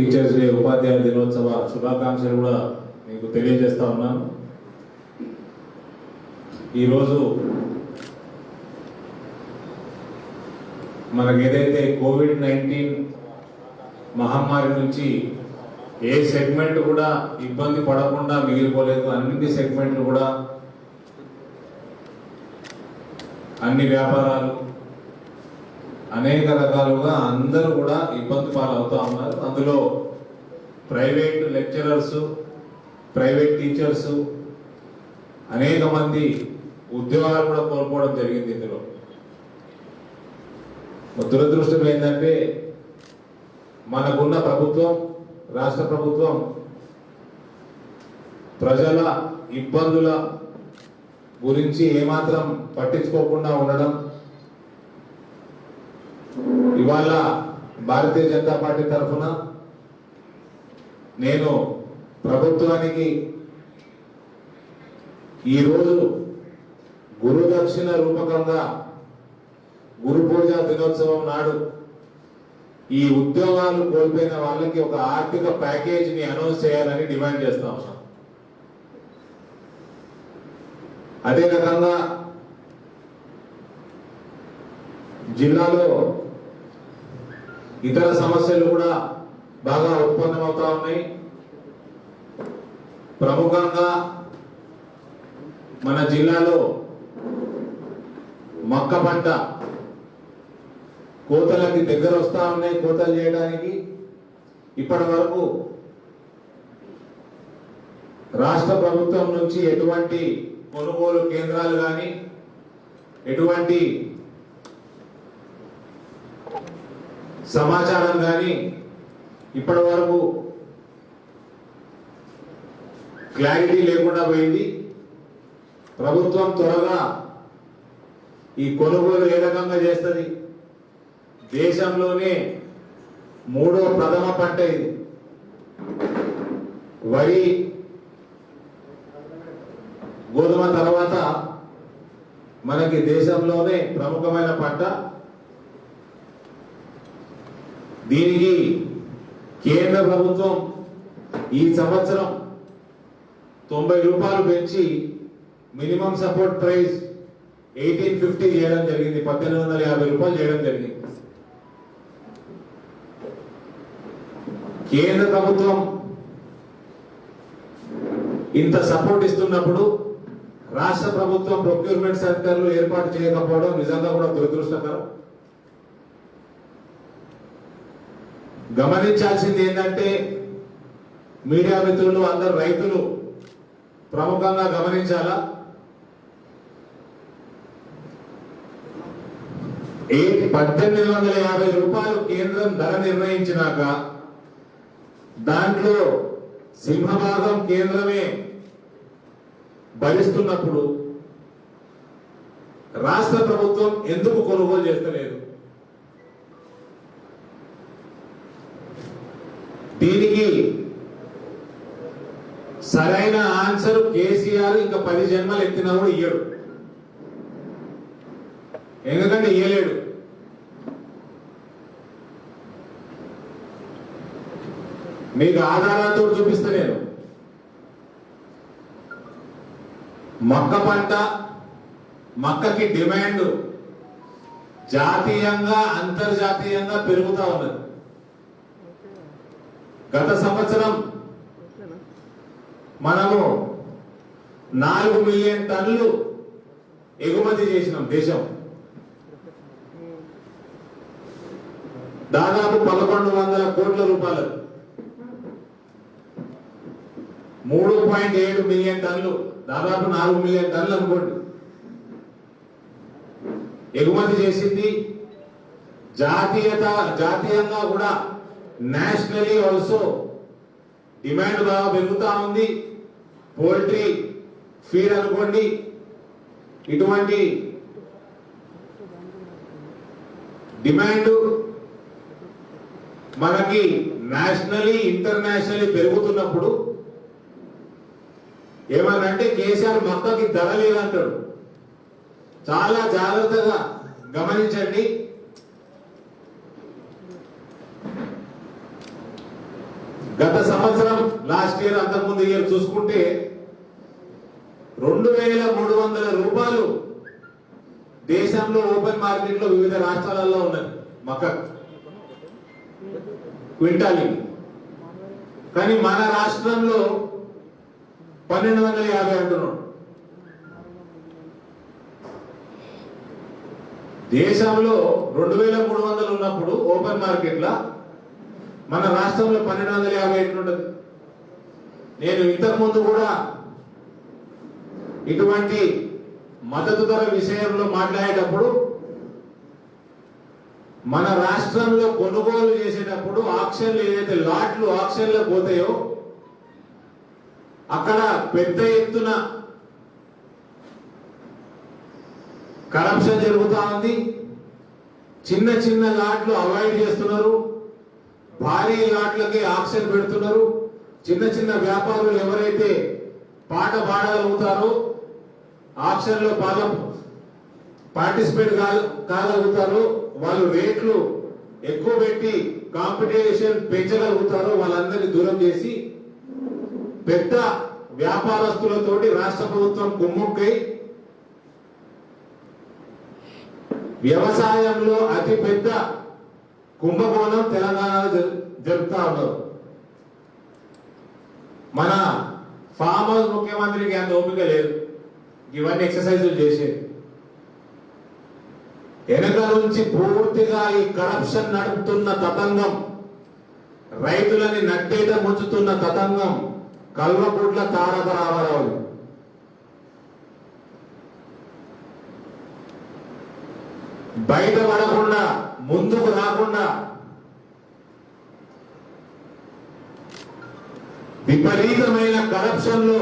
Teachers day ఉపాధ్యాయ దినోత్సవ శుభాకాంక్షలు కూడా మీకు తెలియజేస్తా ఉన్నాను. ఈరోజు మనకు ఏదైతే కోవిడ్-19 మహమ్మారి నుంచి ఏ సెగ్మెంట్ కూడా ఇబ్బంది పడకుండా మిగిలిపోలేదు. అన్ని సెగ్మెంట్లు కూడా, అన్ని వ్యాపారాలు అనేక రకాలుగా అందరూ కూడా ఇబ్బంది పాలవుతూ ఉన్నారు. అందులో ప్రైవేట్ లెక్చరర్స్, ప్రైవేట్ టీచర్స్ అనేక మంది ఉద్యోగాలు కూడా కోల్పోవడం జరిగింది. ఇందులో దురదృష్టం ఏంటంటే మనకున్న ప్రభుత్వం, రాష్ట్ర ప్రభుత్వం ప్రజల ఇబ్బందుల గురించి ఏమాత్రం పట్టించుకోకుండా ఉండడం. ఇవాళ భారతీయ జనతా పార్టీ తరఫున నేను ప్రభుత్వానికి ఈరోజు గురుదక్షిణ రూపకంగా గురు పూజ దినోత్సవం నాడు ఈ ఉద్యోగాలు కోల్పోయిన వాళ్ళకి ఒక ఆర్థిక ప్యాకేజీని అనౌన్స్ చేయాలని డిమాండ్ చేస్తా ఉన్నాం. అదే రకంగా జిల్లాలో ఇతర సమస్యలు కూడా బాగా ఉత్పన్నమవుతా ఉన్నాయి. ప్రముఖంగా మన జిల్లాలో మక్క పంట కోతలకి దగ్గర వస్తా ఉన్నాయి. కోతలు చేయడానికి ఇప్పటి వరకు రాష్ట్ర ప్రభుత్వం నుంచి ఎటువంటి కొనుగోలు కేంద్రాలు కానీ, ఎటువంటి సమాచారం కానీ ఇప్పటి వరకు క్లారిటీ లేకుండా పోయింది. ప్రభుత్వం త్వరగా ఈ కొనుగోలు ఏ రకంగా చేస్తుంది? దేశంలోనే 3వ ప్రథమ పంట ఇది. వరి, గోధుమ తర్వాత మనకి దేశంలోనే ప్రముఖమైన పంట. దీనికి కేంద్ర ప్రభుత్వం ఈ సంవత్సరం 90 రూపాయలు పెంచి మినిమం సపోర్ట్ ప్రైస్ 1850 చేయడం జరిగింది. 1850 రూపాయలు చేయడం జరిగింది. కేంద్ర ప్రభుత్వం ఇంత సపోర్ట్ ఇస్తున్నప్పుడు రాష్ట్ర ప్రభుత్వం ప్రొక్యూర్మెంట్ సెంటర్లు ఏర్పాటు చేయకపోవడం నిజంగా కూడా దురదృష్టకరం. గమనించాల్సింది ఏంటంటే, మీడియా మిత్రులు, అందరు రైతులు ప్రముఖంగా గమనించాలా. 1850 రూపాయలు కేంద్రం ధర నిర్ణయించినాక దాంట్లో సింహభాగం కేంద్రమే భరిస్తున్నప్పుడు రాష్ట్ర ప్రభుత్వం ఎందుకు కొనుగోలు చేస్తలేదు? దీనికి సరైన ఆన్సర్ కేసీఆర్ ఇంకా 10 జన్మలు ఎత్తినా కూడా ఇయ్యడు. ఎందుకంటే ఇయ్యలేడు. మీకు ఆధారాలతో చూపిస్తే నేను మక్క పంట, మక్కకి డిమాండ్ జాతీయంగా అంతర్జాతీయంగా పెరుగుతా ఉన్నది. గత సంవత్సరం మనము 4 మిలియన్ టన్నులు ఎగుమతి చేసినాం. దేశం దాదాపు 1100 కోట్ల రూపాయలు, 3.7 మిలియన్ టన్నులు, దాదాపు 4 మిలియన్ టన్నులు అనుకోండి ఎగుమతి చేసింది. జాతీయంగా కూడా నేషనలీ ఆల్సో డిమాండ్ బాగా పెరుగుతా ఉంది. పోల్ట్రీ ఫీడ్ అనుకోండి, ఇటువంటి డిమాండ్ మనకి నేషనలీ ఇంటర్నేషనలీ పెరుగుతున్నప్పుడు ఏమనంటే కేసీఆర్ మక్కకి ధర లేదంటాడు. చాలా జాగ్రత్తగా గమనించండి. గత సంవత్సరం లాస్ట్ ఇయర్ అంతకుముందు ఇయర్ చూసుకుంటే 2300 రూపాయలు దేశంలో ఓపెన్ మార్కెట్ లో వివిధ రాష్ట్రాలలో ఉన్నది మక్క క్వింటాలి. కానీ మన రాష్ట్రంలో 1250 అంటున్నాడు. దేశంలో 2300 ఉన్నప్పుడు ఓపెన్ మార్కెట్ లా మన రాష్ట్రంలో 1250 ఎట్లుంటది? నేను ఇంతకు ముందు కూడా ఇటువంటి మద్దతు ధర విషయంలో మాట్లాడేటప్పుడు మన రాష్ట్రంలో కొనుగోలు చేసేటప్పుడు ఆక్షన్లు ఏదైతే లాట్లు ఆక్షన్లో పోతాయో అక్కడ పెద్ద ఎత్తున కరప్షన్ జరుగుతా ఉంది. చిన్న చిన్న లాట్లు అవాయిడ్ చేస్తున్నారు, భారీ లాట్లకి ఆక్షన్ పెడుతున్నారు. చిన్న చిన్న వ్యాపారులు ఎవరైతే పాట పాడగలుగుతారో ఆక్షన్ లో పార్టిసిపేట్ కాగలుగుతారో వాళ్ళు రేట్లు ఎక్కువ పెట్టి కాంపిటీషన్ పెంచగలుగుతారో వాళ్ళందరినీ దూరం చేసి పెద్ద వ్యాపారస్తులతోటి రాష్ట్ర ప్రభుత్వం కుమ్ముక్కై వ్యవసాయంలో అతి పెద్ద కుంభకోణం తెలంగాణలో జరుపుతా ఉన్నారు. మన ఫామ్ హౌస్ ముఖ్యమంత్రికి అంత ఓపిక లేదు ఇవన్నీ ఎక్సర్సైజులు చేసేది. వెనక నుంచి పూర్తిగా ఈ కరప్షన్ నడుపుతున్న తతంగం, రైతులని నట్టేట ముంచుతున్న తతంగం కల్వకుట్ల తారక రామారావు. బయటపడకుండా ముందుకు రాకుండా విపరీతమైన కరప్షన్ లో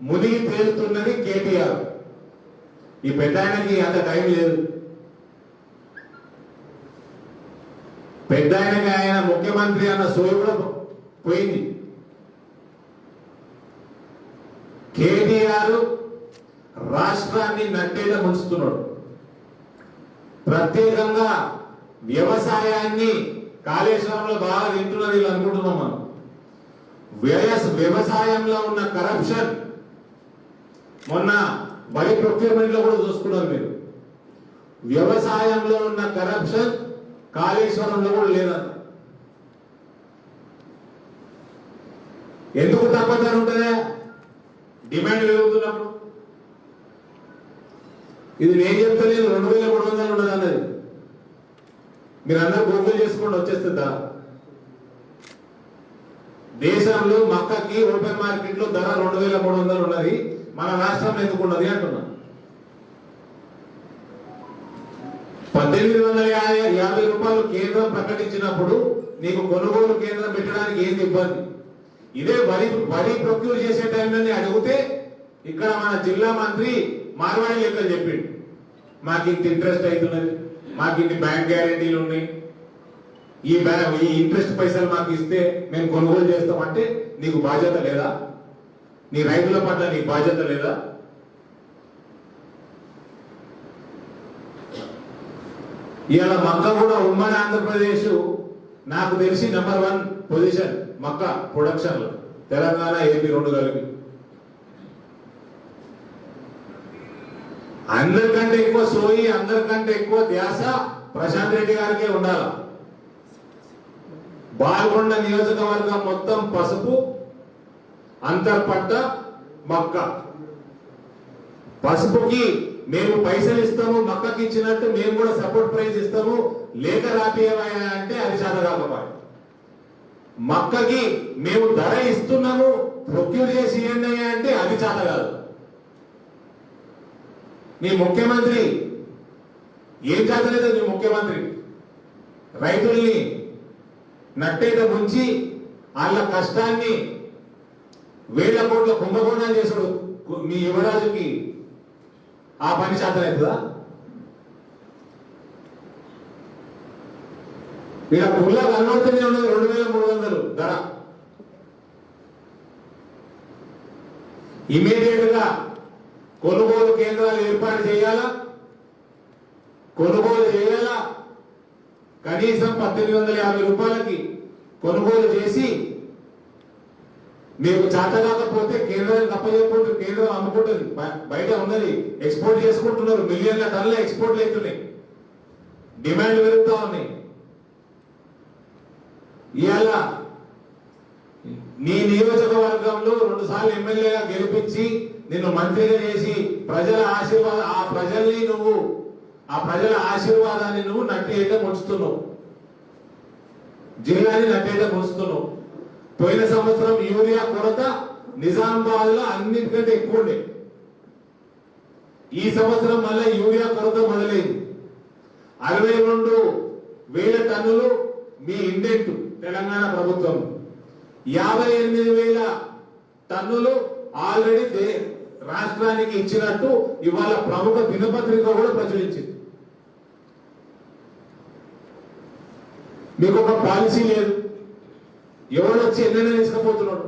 మునిగి తేలుతున్నది కేటీఆర్. ఈ పెద్ద ఆయనకి అంత టైం లేదు. పెద్ద ఆయనకి ఆయన ముఖ్యమంత్రి అన్న సోయి కూడా పోయింది. కేటీఆర్ రాష్ట్రాన్ని నట్టేలా ముంచుతున్నాడు. ప్రత్యేకంగా వ్యవసాయాన్ని కాళేశ్వరంలో బాగా తింటున్నారు వీళ్ళు అనుకుంటున్నాం మనం. వ్యవసాయంలో ఉన్న కరప్షన్ మొన్న వరి ప్రొక్యూర్మెంట్ లో కూడా చూసుకున్నారు మీరు. వ్యవసాయంలో ఉన్న కరప్షన్ కాళేశ్వరంలో కూడా లేదన్న. ఎందుకు తక్కువ ఉంటుందా? డిమాండ్ పెరుగుతున్నప్పుడు. ఇది నేను చెప్తలేదు, 2300 ఉండదు అన్నది. మీరు అందరూ గూగుల్ చేసుకోండి, వచ్చేస్తుందా? దేశంలో మక్కకి ఓపెన్ మార్కెట్ లో ధర 2300 ఉన్నది, మన రాష్ట్రంలో ఎందుకు ఉన్నది అంటున్నా. 1850 రూపాయలు కేంద్రం ప్రకటించినప్పుడు నీకు కొనుగోలు కేంద్రం పెట్టడానికి ఏంది ఇబ్బంది? ఇదే వరి ప్రొక్యూర్ చేసే టైంలోనే అడిగితే ఇక్కడ మన జిల్లా మంత్రి మార్వాడి లెక్కలు చెప్పిండు. మాకు ఇంత ఇంట్రెస్ట్ అవుతున్నది, మాకు ఇన్ని బ్యాంక్ గ్యారెంటీలు ఉన్నాయి, ఈ ఇంట్రెస్ట్ పైసలు మాకు ఇస్తే మేము కొనుగోలు చేస్తామంటే నీకు బాధ్యత లేదా? నీ రైతుల పట్ల నీకు బాధ్యత లేదా? ఇవాళ మక్క కూడా ఉమ్మడి ఆంధ్రప్రదేశ్ నాకు తెలిసి నెంబర్ 1 పొజిషన్ మక్క ప్రొడక్షన్ లో, తెలంగాణ ఏపీ 2 కలిపి. అందరికంటే ఎక్కువ సోయి, అందరికంటే ఎక్కువ ధ్యాస ప్రశాంత్ రెడ్డి గారికే ఉండాలి. బాల్కొండ నియోజకవర్గం మొత్తం పసుపు, అంతర్పట్ట మక్క. పసుపుకి మేము పైసలు ఇస్తాము, మక్కకి ఇచ్చినట్టు మేము కూడా సపోర్ట్ ప్రైజ్ ఇస్తాము, లేక రాపియమయ్యా అంటే అది చదవకపోయి. మక్కకి మేము ధర ఇస్తున్నాము, ప్రొక్యూర్ చేసి ఇవ్వండి అంటే అది చేత కాదు. నీ ముఖ్యమంత్రి ఏం చేతలేదు? నీ ముఖ్యమంత్రి రైతుల్ని నట్టేట ముంచి వాళ్ళ కష్టాన్ని వేల కోట్ల కుంభకోణాలు చేసుడు మీ యువరాజుకి ఆ పని చేతనవుతుందా? ఇక్కడ పుల్ల కనబడుతూనే ఉన్నది 2300 ధర. ఇమీడియట్ గా కొనుగోలు కేంద్రాలు ఏర్పాటు చేయాలా, కొనుగోలు చేయాలా. కనీసం 1850 రూపాయలకి కొనుగోలు చేసి మీకు చేత కాకపోతే కేంద్రానికి అప్పచెప్పండి, కేంద్రం అమ్ముకుంటుంది. బయట ఉన్నది ఎక్స్పోర్ట్ చేసుకుంటున్నారు, మిలియన్ల టన్నుల ఎక్స్పోర్ట్లు అవుతున్నాయి, డిమాండ్ పెరుగుతా ఉన్నాయి. ఇవాళ నీ నియోజకవర్గంలో 2 సార్లు ఎమ్మెల్యేగా గెలిపించి నిన్ను మంత్రిగా చేసి ప్రజల ఆశీర్వాదాన్ని నువ్వు నట్టేట ముంచుతున్నావు, జిల్లాని నట్టేట ముంచుతున్నావు. పోయిన సంవత్సరం యూరియా కొరత నిజామాబాద్ లో అన్నిటికంటే ఎక్కువ ఉండే. ఈ సంవత్సరం మళ్ళీ యూరియా కొరత మొదలైంది. 62,000 టన్నులు మీ ఇండెంట్ తెలంగాణ ప్రభుత్వం, 58,000 టన్నులు ఆల్రెడీ రాష్ట్రానికి ఇచ్చినట్టు ఇవాళ ప్రముఖ దినపత్రిక కూడా ప్రచురించింది. మీకు ఒక పాలసీ లేదు. ఎవరు వచ్చి ఎన్నైనా తీసుకుపోతున్నాడు,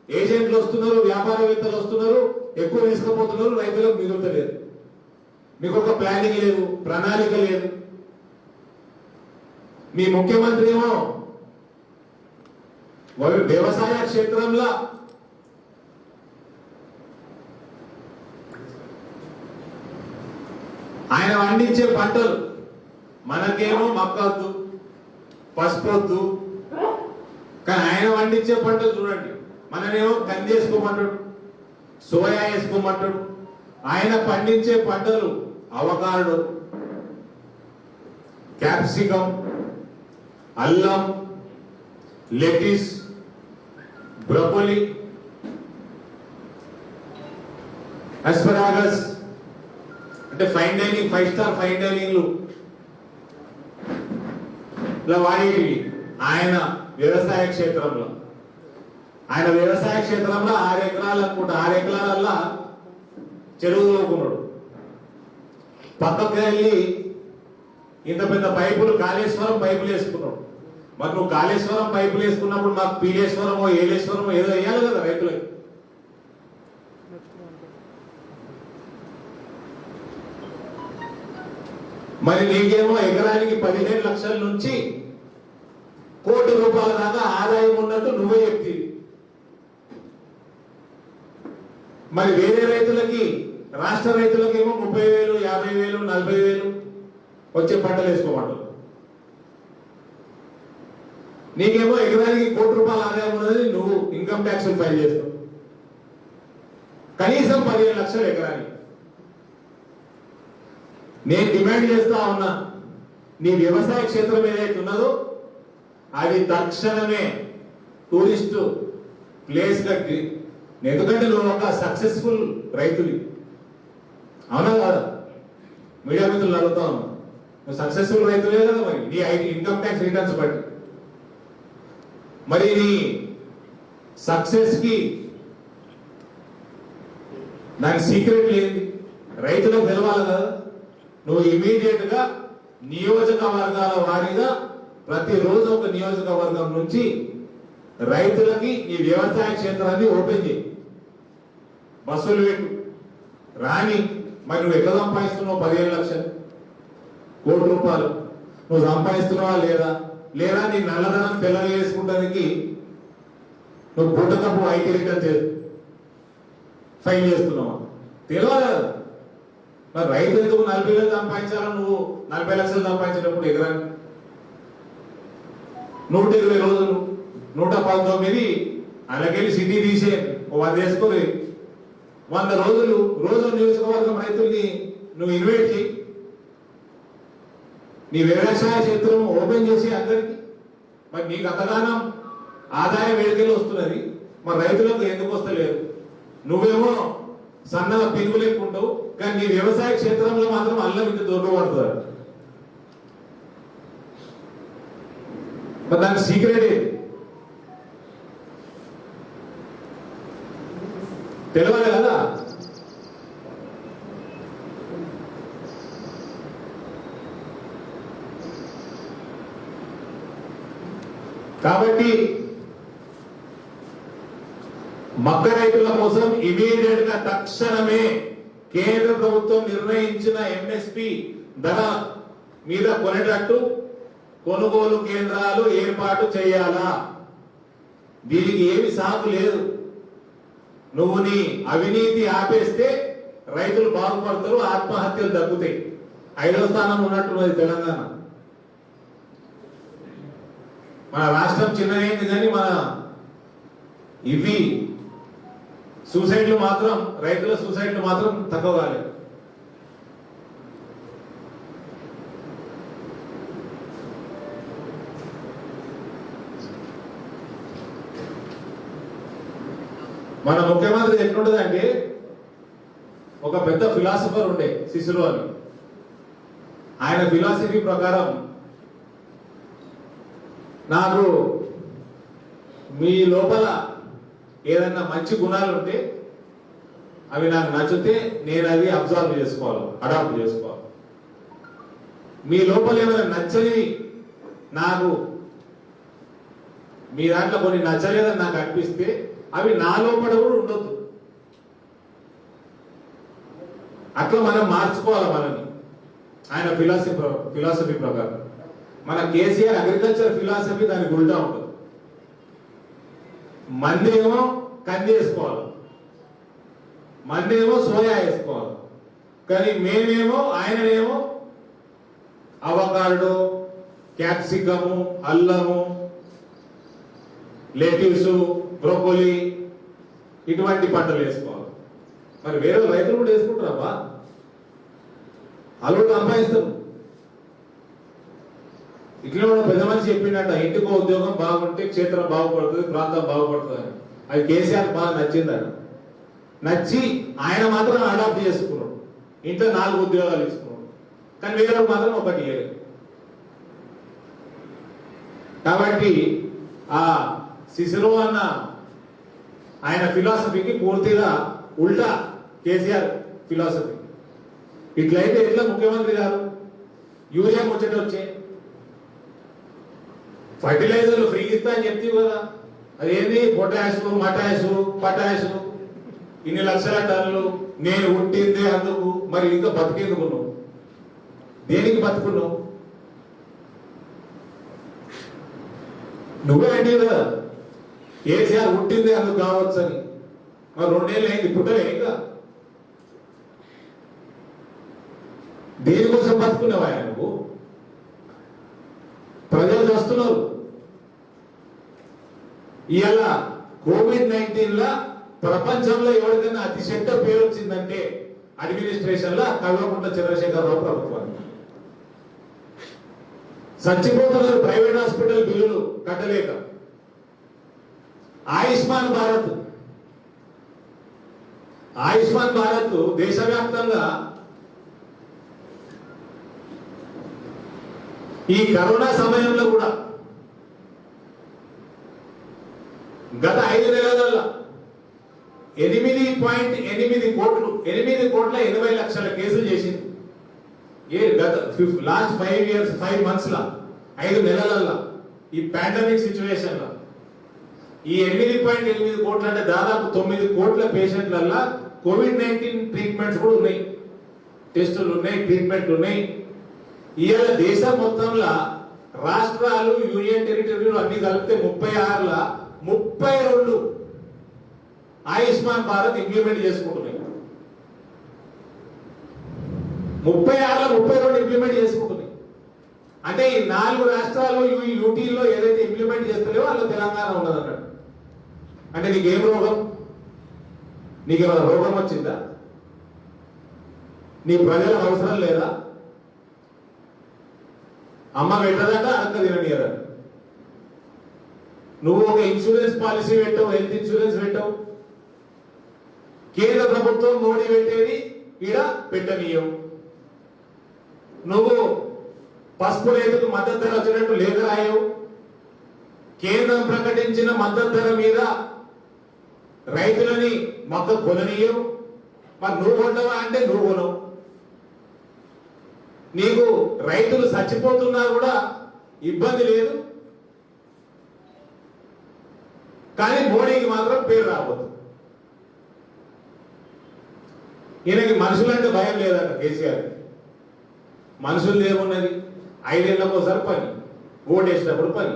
ఏజెంట్లు వస్తున్నారు, వ్యాపారవేత్తలు వస్తున్నారు, ఎక్కువ తీసుకుపోతున్నారు, రైతులకు మిగులుతలేదు. మీకు ఒక ప్లానింగ్ లేదు, ప్రణాళిక లేదు. మీ ముఖ్యమంత్రి ఏమో వ్యవసాయ క్షేత్రంలో ఆయన పండించే పంటలు మనకేమో మక్కద్దు, పసుపొద్దు, కానీ ఆయన పండించే పంటలు చూడండి. మననేమో కంది వేసుకోమంటాడు, సోయా వేసుకోమంటాడు. ఆయన పండించే పంటలు అవకాడో, క్యాప్సికం, అల్లం, లెటిస్, బ్రోకోలి, అస్పరాగస్, అంటే ఫైన్ డైనింగ్, 5 స్టార్ ఫైన్ డైనింగ్లు ఇలా వాడేవి. ఆయన వ్యవసాయ క్షేత్రంలో 6 ఎకరాలు అనుకుంటా, 6 ఎకరాలల్లా చెరువు తోకున్నాడు. పక్కకి వెళ్ళి ఇంత పెద్ద పైపులు, కాళేశ్వరం పైపులు వేసుకున్నాడు. మరి నువ్వు కాళేశ్వరం పైపులు వేసుకున్నప్పుడు మాకు పీలేశ్వరమో ఏలేశ్వరమో ఏదో వేయాలి కదా రైతులకి. మరి నీకేమో ఎకరానికి 15 లక్షల నుంచి 1 కోటి రూపాయల దాకా ఆదాయం ఉన్నట్టు నువ్వే చెప్తీ. మరి వేరే రైతులకి, రాష్ట్ర రైతులకేమో 30,000, 50,000, 40,000 వచ్చే పంటలు వేసుకోమంటారు. నీకేమో ఎకరానికి 1 కోటి రూపాయల ఆదాయం ఉన్నది, నువ్వు ఇన్కమ్ ట్యాక్స్ ఫైల్ చేస్తావు. కనీసం 15 లక్షలు ఎకరానికి. నేను డిమాండ్ చేస్తా ఉన్నా, నీ వ్యవసాయ క్షేత్రం ఏదైతే ఉన్నదో అది తక్షణమే టూరిస్టు ప్లేస్ కట్టి, ఎందుకంటే నువ్వు ఒక సక్సెస్ఫుల్ రైతువి, అవునా కాదా? మీడియా మిత్రులు అడుగుతా ఉన్నా, నువ్వు సక్సెస్ఫుల్ రైతువే కదా. మరి నీ ఇన్కమ్ ట్యాక్స్ రిటర్న్స్ బట్టి మరి నీ సక్సెస్ కి దాని సీక్రెట్ లేదు, రైతులకు తెలవాలి కదా. నువ్వు ఇమీడియట్ గా నియోజకవర్గాల వారీగా ప్రతిరోజు ఒక నియోజకవర్గం నుంచి రైతులకి ఈ వ్యవసాయ క్షేత్రాన్ని ఓపెన్ చేయి, బస్సులు పెట్టు, రాని. మరి నువ్వు ఎట్లా సంపాదిస్తున్నావు 15 లక్షలు, 1 కోటి రూపాయలు నువ్వు సంపాదిస్తున్నావా లేదా? లేదా నీ నల్లధనం తెల్లగా చేసుకుంటానికి నువ్వు పుట్టకపు ఐటీ రిటర్న్ ఫైల్ చేస్తున్నావా? తెలియాలి కదా. మరి రైతు ఎందుకు 40,000 సంపాదించాలని నువ్వు 40 లక్షలు సంపాదించేటప్పుడు ఎకరానికి 120 రోజులు 119 అలాగెళ్ళి సిటీ తీసే 100 వేసుకొని 100 రోజులు రోజు నియోజకవర్గం రైతుల్ని నువ్వు ఇన్వైట్ చేయి, నీ వ్యవసాయ క్షేత్రం ఓపెన్ చేసి అందరికి. మరి నీకు అంతగానం ఆదాయం వేడికెళ్ళి వస్తున్నది, మరి రైతులకు ఎందుకు వస్తలేదు? నువ్వేమో సన్నగా పెనుగు లేకుంటావు, కానీ నీ వ్యవసాయ క్షేత్రంలో మాత్రం అల్లం ఇంత దొరకబడుతుంది. మరి దానికి సీక్రెట్ ఏది తెలియాలి కదా. కాబట్టి మక్క రైతుల కోసం ఇమీడియట్ గా తక్షణమే కేంద్ర ప్రభుత్వం నిర్ణయించిన ఎంఎస్పి ధర మీద కొనేటట్టు కొనుగోలు కేంద్రాలు ఏర్పాటు చేయాలా? దీనికి ఏమి సాకు లేదు. నువ్వు నీ అవినీతి ఆపేస్తే రైతులు బాగుపడతారు, ఆత్మహత్యలు తగ్గుతాయి. 5వ స్థానం ఉన్నట్టున్నది తెలంగాణ. మన రాష్ట్రం చిన్నదైంది కానీ మన ఇవి సూసైడ్లు మాత్రం, రైతుల సూసైడ్లు మాత్రం తక్కువ కాలేదు. మన ముఖ్యమంత్రి ఎట్లుంటుందంటే, ఒక పెద్ద ఫిలాసఫర్ ఉండే సిసిరో అని. ఆయన ఫిలాసఫీ ప్రకారం నాకు మీ లోపల ఏదైనా మంచి గుణాలు ఉంటే అవి నాకు నచ్చితే నేను అది అబ్జర్వ్ చేసుకోవాలి, అడాప్ట్ చేసుకోవాలి. మీ లోపల ఏమైనా నచ్చనివి నాకు, మీ దాంట్లో కొన్ని నచ్చలేదని నాకు అనిపిస్తే అవి నా లోపల కూడా ఉండొద్దు. అట్లా మనం మార్చుకోవాలి మనని. ఆయన ఫిలాసఫీ ప్రకారం. మన కేసీఆర్ అగ్రికల్చర్ ఫిలాసఫీ దానికి ఉల్టా ఉంటుంది. మందేమో కంది వేసుకోవాలి, మందేమో సోయా వేసుకోవాలి. కానీ మేమేమో, ఆయననేమో అవకాడో, క్యాప్సికము, అల్లము, లెట్యూస్, బ్రోకోలీ ఇటువంటి పంటలు వేసుకోవాలి. మరి వేరే రైతులు కూడా వేసుకుంటారబ్బా, వాళ్ళు కూడా సంపాదిస్తారు. ఇట్లా కూడా పెద్ద మనిషి చెప్పిండట, ఇంటికో ఉద్యోగం బాగుంటే క్షేత్రం బాగుపడుతుంది, ప్రాంతం బాగుపడుతుంది అని. అది కేసీఆర్ బాగా నచ్చిందట. నచ్చి ఆయన మాత్రం అడాప్ట్ చేసుకున్నాడు. ఇంట్లో 4 ఉద్యోగాలు ఇచ్చుకున్నాడు. కానీ వేరే మాత్రం ఒకటి ఇయ్యలేదు. కాబట్టి ఆ సిసిరో అన్న ఆయన ఫిలాసఫీకి పూర్తిగా ఉల్టా కేసీఆర్ ఫిలాసఫీ. ఇట్లయితే ఎట్లా ముఖ్యమంత్రి గారు? యూరియా ముచ్చట వచ్చే, ఫర్టిలైజర్లు ఫ్రీ ఇస్తా అని చెప్తే కదా, అదేంది పొటాష్, మటాష్, పటాష్, ఇన్ని లక్షల టన్నులు. నేను ఉంటిందే అందుకు. మరి ఇంకా బతికేందుకున్నావు? దేనికి బతుకున్నావు? నువ్వే అంటే కదా కేసీఆర్ పుట్టిందే అందుకు కావచ్చు అని. మరి 2 ఏళ్ళు అయింది, పుట్టలే ఇంకా. దేనికోసం బతుకున్నావా నువ్వు? ప్రజలు వస్తున్నారు. ఇవాళ కోవిడ్-19 లా ప్రపంచంలో ఎవరికైనా అతి చెడ్డ పేరు వచ్చిందంటే అడ్మినిస్ట్రేషన్ లా కల్వకుంట్ల చంద్రశేఖరరావు ప్రభుత్వానికి. చచ్చిపోతున్నారు ప్రైవేట్ హాస్పిటల్ బిల్లులు కట్టలేక. ఆయుష్మాన్ భారత్ దేశవ్యాప్తంగా ఈ కరోనా సమయంలో కూడా గత 5 నెలల 8.8 కోట్లు, 8 కోట్ల 80 లక్షల కేసులు చేసింది. గత లాస్ట్ 5 months లా, 5 నెలలల్లా ఈ పాండమిక్ సిచ్యువేషన్ లో ఈ 8.8 కోట్లు అంటే దాదాపు 9 కోట్ల పేషెంట్లల్లా కోవిడ్-19 ట్రీట్మెంట్స్ కూడా ఉన్నాయి, టెస్టులు ఉన్నాయి, ట్రీట్మెంట్లు ఉన్నాయి. ఇవాళ దేశం మొత్తంలో రాష్ట్రాలు, యూనియన్ టెరిటరీలు అన్ని కలిపితే 36ల 32 ఆయుష్మాన్ భారత్ ఇంప్లిమెంట్ చేసుకుంటున్నాయి. 36ల 32 ఇంప్లిమెంట్ చేసుకుంటున్నాయి. అంటే ఈ 4 రాష్ట్రాలు యూటీలో ఏదైతే ఇంప్లిమెంట్ చేస్తలేవో వాళ్ళ తెలంగాణ ఉన్నది అన్నట్టు. అంటే నీకేం రోగం? నీకేమైనా రోగం వచ్చిందా? నీ ప్రజల అవసరం లేదా? అమ్మ పెట్టదట, అక్క తిననీయరా. నువ్వు ఒక ఇన్సూరెన్స్ పాలసీ పెట్టావు, హెల్త్ ఇన్సూరెన్స్ పెట్టావు. కేంద్ర ప్రభుత్వం మోడీ పెట్టేది ఈడ పెట్టనీయం. నువ్వు పసుపు రైతుకు మద్దతు ధర వచ్చినట్టు లేఖ రాయవు. కేంద్రం ప్రకటించిన మద్దతు ధర మీద రైతులని మొత్తం కొననీయవు. మరి నువ్వు కొంటావా అంటే నువ్వు కొనవు. నీకు రైతులు చచ్చిపోతున్నా కూడా ఇబ్బంది లేదు, కానీ మోడీకి మాత్రం పేరు రాబోతుంది. ఈయనకి మనుషులంటే భయం లేదట కేసీఆర్. మనుషులు ఏమున్నది? 5 ఏళ్ళకోసారి పని, ఓటేసినప్పుడు పని.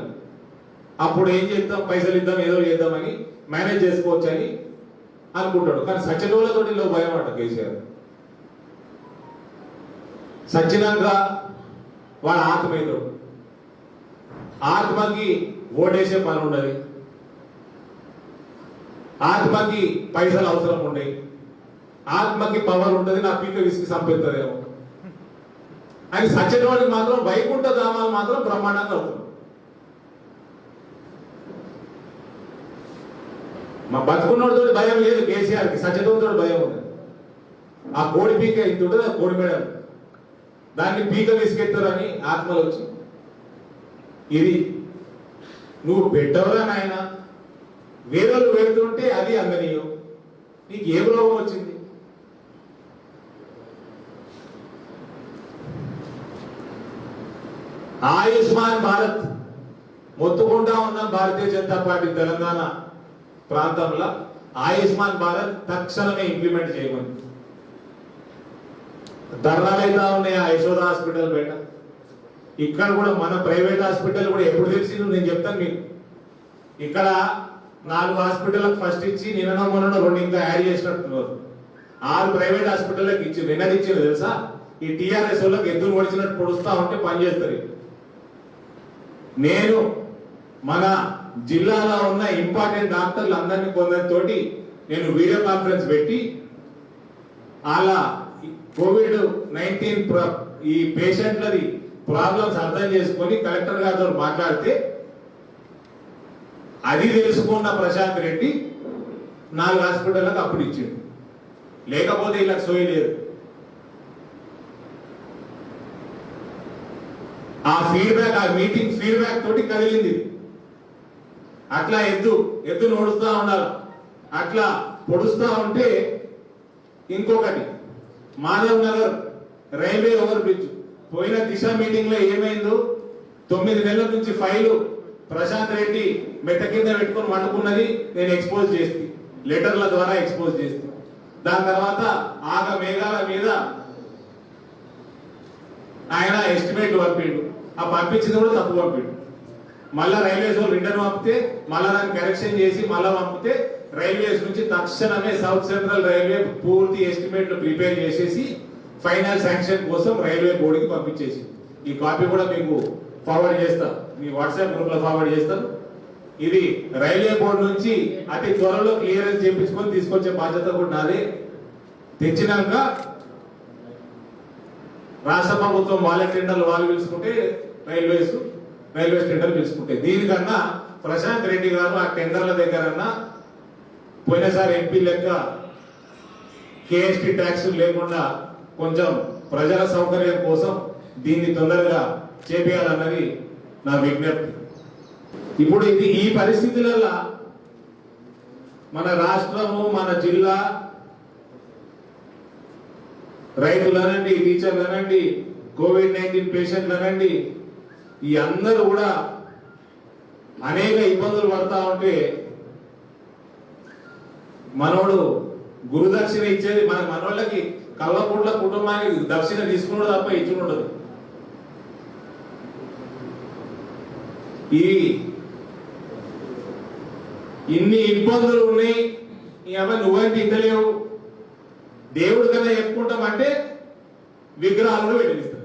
అప్పుడు ఏం చేద్దాం, పైసలు ఇద్దాం, ఏదో చేద్దామని మేనేజ్ చేసుకోవచ్చు అని అనుకుంటాడు. కానీ సచ్చినోళ్ళతోటి భయం అంట కేసీఆర్. సచ్చినాక వాడు ఆత్మయితాడు. ఆత్మకి ఓటేసే పని ఉండదు, ఆత్మకి పైసలు అవసరం ఉండయి, ఆత్మకి పవర్ ఉంటుంది, నా పీక విసికి సంపెడతారేమో అని సచ్చినవాడికి మాత్రం వైకుంఠ ధామాలు మాత్రం బ్రహ్మాండంగా అవుతుంది. మా బతుకున్నోడితో భయం లేదు కేసీఆర్కి, సచ్చినోడితో భయం ఉంది. ఆ కోడి పీక ఇంత ఉంటుంది, ఆ కోడి మేడ దాన్ని పీక విసికెత్తారు అని ఆత్మలు వచ్చి ఇది నువ్వు పెట్టవరా నాయన, వేరేలు పెడుతుంటే అది అందనీయం, నీకు ఏ రోగం వచ్చింది? ఆయుష్మాన్ భారత్ మొత్తుకుంటా ఉన్నాం భారతీయ జనతా పార్టీ తెలంగాణ ప్రాంతంలో. ఆయుష్మాన్ భారత్ తక్షణమే ఇంప్లిమెంట్ చేయమని ధర్నాలైతా ఉన్నాయి. ఆ యశోద హాస్పిటల్ బయట, ఇక్కడ కూడా మన ప్రైవేట్ హాస్పిటల్ కూడా ఎప్పుడు తెలిసిందో నేను చెప్తాను మీకు. ఇక్కడ 4 హాస్పిటల్కి ఫస్ట్ ఇచ్చి నిన్న మొన్న 2 ఇంకా యాడ్ చేసినట్టున్నారు. 6 ప్రైవేట్ హాస్పిటల్కి ఇచ్చి నిన్నది ఇచ్చింది తెలుసా? ఈ టీఆర్ఎస్ వాళ్ళకి ఎద్దులు పొడిచినట్టు పొడుస్తా ఉంటే పనిచేస్తారు. నేను మన జిల్లాలో ఉన్న ఇంపార్టెంట్ డాక్టర్లు అందరినీ కొందరితోటి నేను వీడియో కాన్ఫరెన్స్ పెట్టి అలా కోవిడ్-19 ఈ పేషెంట్లది ప్రాబ్లమ్స్ అర్థం చేసుకొని కలెక్టర్ గారితో మాట్లాడితే అది తెలుసుకున్న ప్రశాంత్ రెడ్డి 4 హాస్పిటల్లకు అప్పుడు ఇచ్చిండు. లేకపోతే ఇలా సోయి లేదు. ఆ ఫీడ్బ్యాక్, ఆ మీటింగ్ ఫీడ్బ్యాక్ తోటి కదిలింది. అట్లా ఎద్దు నడుస్తా ఉండాలి. అట్లా పొడుస్తా ఉంటే ఇంకొకటి Madhav Nagar railway over bridge పోయిన దిశ మీటింగ్ లో ఏమైందో 9 నెలల నుంచి ఫైలు ప్రశాంత్ రెడ్డి మెట్ట కింద పెట్టుకుని వండుకున్నది నేను ఎక్స్పోజ్ చేస్తే, లెటర్ల ద్వారా ఎక్స్పోజ్ చేస్తే, దాని తర్వాత ఆగ మేఘాల మీద ఆయన ఎస్టిమేట్ పంపిండు. ఆ పంపించింది కూడా తప్పు పంపిండు. మళ్ళా రైల్వేస్ వాళ్ళు రిటర్న్ పంపితే మళ్ళా దాన్ని కరెక్షన్ చేసి మళ్ళా పంపితే రైల్వేస్ నుంచి తక్షణమే సౌత్ సెంట్రల్ రైల్వే పూర్తి ఎస్టిమేట్ ప్రిపేర్ చేసేసి ఫైనల్ శాంక్షన్ కోసం రైల్వే బోర్డుకి పంపించేసి, ఈ కాపీ కూడా మీకు ఫార్వర్డ్ చేస్తాం, మీ వాట్సాప్ గ్రూప్ లో ఫార్వర్డ్ చేస్తాం. ఇది రైల్వే బోర్డు నుంచి అతి త్వరలో క్లియరెన్స్ చేయించుకొని తీసుకొచ్చే బాధ్యత కూడా నాదే. తెచ్చినాక రాష్ట్ర ప్రభుత్వం వాళ్ళ టెండర్లు వాళ్ళు పిలుచుకుంటే రైల్వే టెండర్ పిలుచుకుంటే, దీనికన్నా ప్రశాంత్ రెడ్డి గారు ఆ టెండర్ల దగ్గరన్నా పోయినసారి ఎంపీ లెక్క కేఎస్టీ ట్యాక్స్ లేకుండా కొంచెం ప్రజల సౌకర్యం కోసం దీన్ని తొందరగా చేపేయాలన్నది నా విజ్ఞప్తి. ఇప్పుడు ఈ పరిస్థితులలో మన రాష్ట్రము, మన జిల్లా రైతులనండి, టీచర్లనండి, కోవిడ్-19 పేషెంట్లనండి, ఈ అందరూ కూడా అనేక ఇబ్బందులు పడతా ఉంటే మనోడు గురుదక్షిణ ఇచ్చేది మన మనోళ్ళకి కల్వకుంట్ల కుటుంబానికి దక్షిణ తీసుకున్నాడు తప్ప ఇచ్చుండదు. ఇన్ని ఇబ్బందులు ఉన్నాయి, నువ్వంటే ఇంటలేవు, దేవుడు కన్నా చెప్పుకుంటామంటే విగ్రహాలను పెట్టిస్తారు.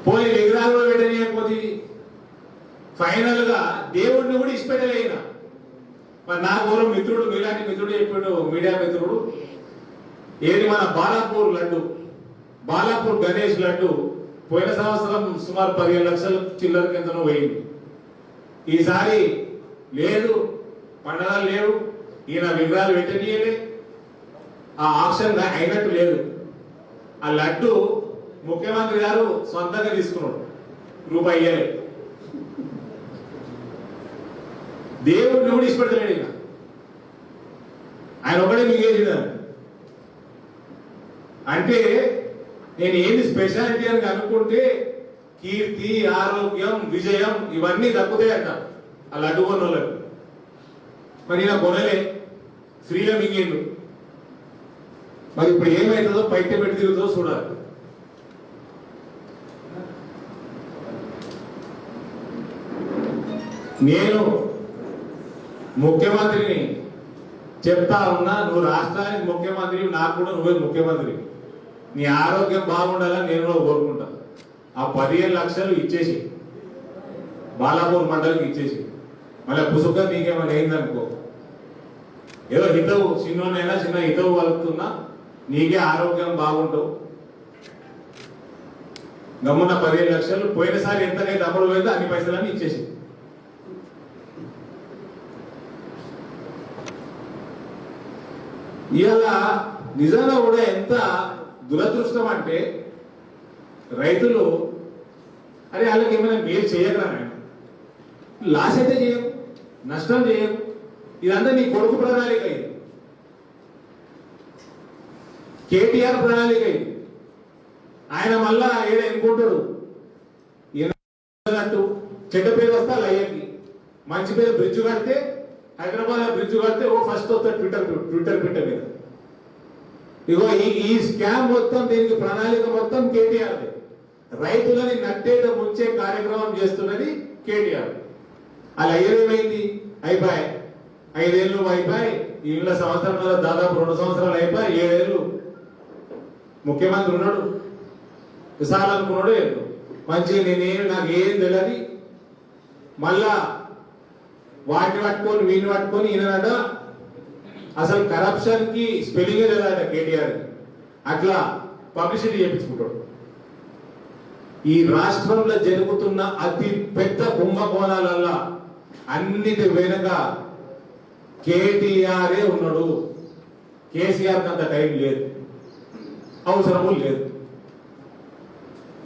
పోయి విగ్రహాలు పెట్టలేకపోతే ఫైనల్ గా దేవుడిని కూడా ఇష్టపెట్టలేన. మరి నా గౌరవ మిత్రుడు, మీలాంటి మిత్రుడు చెప్పాడు, మీడియా మిత్రుడు, ఏది మన బాలాపూర్ గణేష్ లడ్డు పోయిన సంవత్సరం సుమారు 15 లక్షల చిల్లర కిందనో పోయింది. ఈసారి లేదు, పండగలు లేవు, ఈయన విగ్రహాలు పెట్టనీయలే, ఆ ఆప్షన్ అయినట్టు లేదు. ఆ లడ్డు ముఖ్యమంత్రి గారు సొంతంగా తీసుకున్నాడు, రూపాయి ఇయ్యలే. దేవుడిని కూడా ఇష్టపడలేడు ఆయన ఒకటే మిగిలిన. అంటే నేను ఏంది స్పెషాలిటీ అని అనుకుంటే కీర్తి, ఆరోగ్యం, విజయం ఇవన్నీ దక్కుతాయి అంట ఆ లడ్డు కొన్నోళ్ళకి. మరి ఇలా కొనలే, ఫ్రీగా మింగిండు. మరి ఇప్పుడు ఏమవుతుందో బయట పెట్టి తిరుగుతుందో చూడాలి. నేను ముఖ్యమంత్రిని చెప్తా ఉన్నా, నువ్వు రాష్ట్రానికి ముఖ్యమంత్రి, నాకు కూడా నువ్వే ముఖ్యమంత్రి. నీ ఆరోగ్యం బాగుండాలని నేను కూడా కోరుకుంటా. ఆ 15 లక్షలు ఇచ్చేసి బాలాపూర్ మండలికి ఇచ్చేసి మళ్ళీ పుసుగ్గా నీకేమైనా అయిందనుకో, ఏదో హితవు చిన్నోనైనా చిన్న హితవు కలుపుతున్నా, నీకే ఆరోగ్యం బాగుంటావు. గమ్మున్న 15 లక్షలు పోయినసారి ఎంతకైతే అమలు పోయిందో అన్ని పైసలన్నీ ఇచ్చేసి. ఇలా నిజంగా కూడా ఎంత దురదృష్టం అంటే, రైతులు అరే వాళ్ళకి ఏమైనా మేలు చేయగలరా, లాస్ అయితే చేయవు, నష్టం చేయవు. ఇదంతా నీ కొడుకు ప్రణాళిక, ఇది కేటీఆర్ ప్రణాళిక. ఇది ఆయన మళ్ళా ఏడ ఎన్నుకుంటాడు అంటూ చెడ్డ పేరు వస్తా లయ్యకి, మంచి పేరు బ్రిడ్జ్ కడితే, హైదరాబాద్ బ్రిడ్జ్ కడితే ఓ ఫస్ట్ వస్తాడు ట్విట్టర్ పిట్ట మీద. ఇగో ఈ స్కామ్ మొత్తం, దీనికి ప్రణాళిక మొత్తం కేటీఆర్. రైతులని నట్టేట ముంచే కార్యక్రమం చేస్తున్నది కేటీఆర్. అలా ఏమైంది, అయిపోయి 5 ఏళ్ళు అయిపోయి, ఈ సంవత్సరంలో దాదాపు 2 సంవత్సరాలు అయిపోయి 7 ఏళ్ళు ముఖ్యమంత్రి ఉన్నాడు. విశాలనుకున్నాడు ఏదో మంచి, నాకు ఏం తెలియదు. మళ్ళా వాటిని పట్టుకొని వీటిని పట్టుకొని ఈయనట అసలు కరప్షన్ కి స్పెల్లింగ్ తెలియదు కేటీఆర్. అట్లా పబ్లిసిటీ చేయించుకుంటాడు. ఈ రాష్ట్రంలో జరుగుతున్న అతి పెద్ద కుంభకోణాలల్లా అన్నిటి వెనుక కేటీఆరే ఉన్నాడు. కేసీఆర్కి అంత టైం లేదు, అవసరము లేదు.